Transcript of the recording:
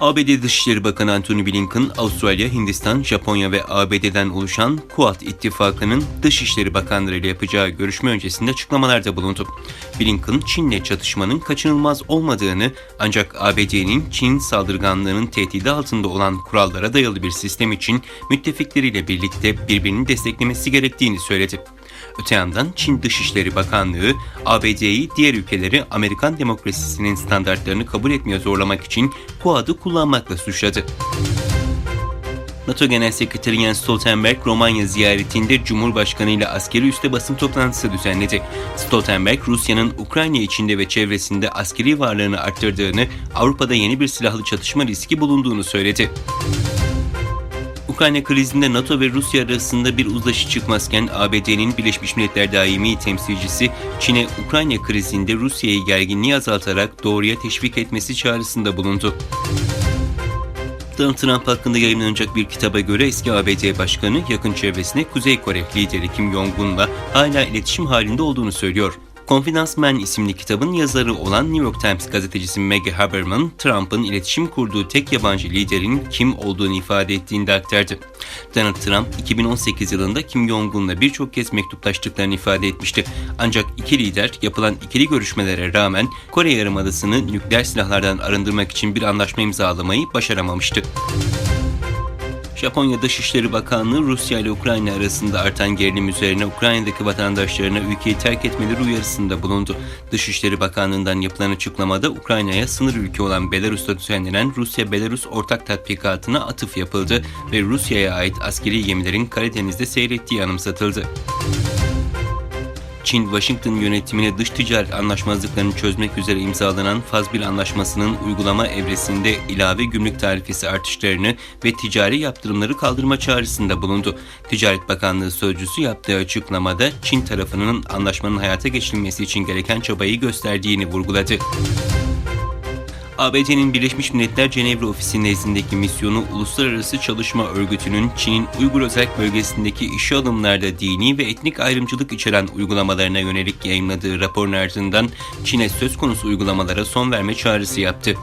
ABD Dışişleri Bakanı Antony Blinken, Avustralya, Hindistan, Japonya ve ABD'den oluşan Quad ittifakının Dışişleri Bakanları ile yapacağı görüşme öncesinde açıklamalarda bulundu. Blinken, Çin'le çatışmanın kaçınılmaz olmadığını ancak ABD'nin Çin saldırganlığının tehdidi altında olan kurallara dayalı bir sistem için müttefikleriyle birlikte birbirini desteklemesi gerektiğini söyledi. Öte yandan Çin Dışişleri Bakanlığı, ABD'yi diğer ülkeleri Amerikan demokrasisinin standartlarını kabul etmeye zorlamak için Quad'ı kullanmakla suçladı. NATO Genel Sekreteri Jens Stoltenberg, Romanya ziyaretinde Cumhurbaşkanı ile askeri üste basın toplantısı düzenledi. Stoltenberg, Rusya'nın Ukrayna içinde ve çevresinde askeri varlığını arttırdığını, Avrupa'da yeni bir silahlı çatışma riski bulunduğunu söyledi. Ukrayna krizinde NATO ve Rusya arasında bir uzlaşı çıkmazken ABD'nin Birleşmiş Milletler Daimi Temsilcisi Çin'e Ukrayna krizinde Rusya'yı gerginliği azaltarak doğruya teşvik etmesi çağrısında bulundu. Donald Trump hakkında yayımlanacak bir kitaba göre eski ABD Başkanı yakın çevresine Kuzey Kore lideri Kim Jong-un'la hala iletişim halinde olduğunu söylüyor. Confidence Man isimli kitabın yazarı olan New York Times gazetecisi Maggie Haberman, Trump'ın iletişim kurduğu tek yabancı liderin Kim olduğunu ifade ettiğini de aktardı. Donald Trump, 2018 yılında Kim Jong-un'la birçok kez mektuplaştıklarını ifade etmişti. Ancak iki lider yapılan ikili görüşmelere rağmen Kore Yarımadası'nı nükleer silahlardan arındırmak için bir anlaşma imzalamayı başaramamıştı. Japonya Dışişleri Bakanlığı, Rusya ile Ukrayna arasında artan gerilim üzerine Ukrayna'daki vatandaşlarına ülkeyi terk etmeleri uyarısında bulundu. Dışişleri Bakanlığı'ndan yapılan açıklamada Ukrayna'ya sınır ülke olan Belarus'ta düzenlenen Rusya-Belarus ortak tatbikatına atıf yapıldı ve Rusya'ya ait askeri gemilerin Karadeniz'de seyrettiği anımsatıldı. Çin, Washington yönetimine dış ticaret anlaşmazlıklarını çözmek üzere imzalanan Faz 1 anlaşmasının uygulama evresinde ilave gümrük tarifesi artışlarını ve ticari yaptırımları kaldırma çağrısında bulundu. Ticaret Bakanlığı sözcüsü yaptığı açıklamada Çin tarafının anlaşmanın hayata geçirilmesi için gereken çabayı gösterdiğini vurguladı. ABD'nin Birleşmiş Milletler Cenevre Ofisi nezdindeki misyonu Uluslararası Çalışma Örgütü'nün Çin'in Uygur Özerk Bölgesi'ndeki işe alımlarda dini ve etnik ayrımcılık içeren uygulamalarına yönelik yayımladığı raporun ardından Çin'e söz konusu uygulamalara son verme çağrısı yaptı.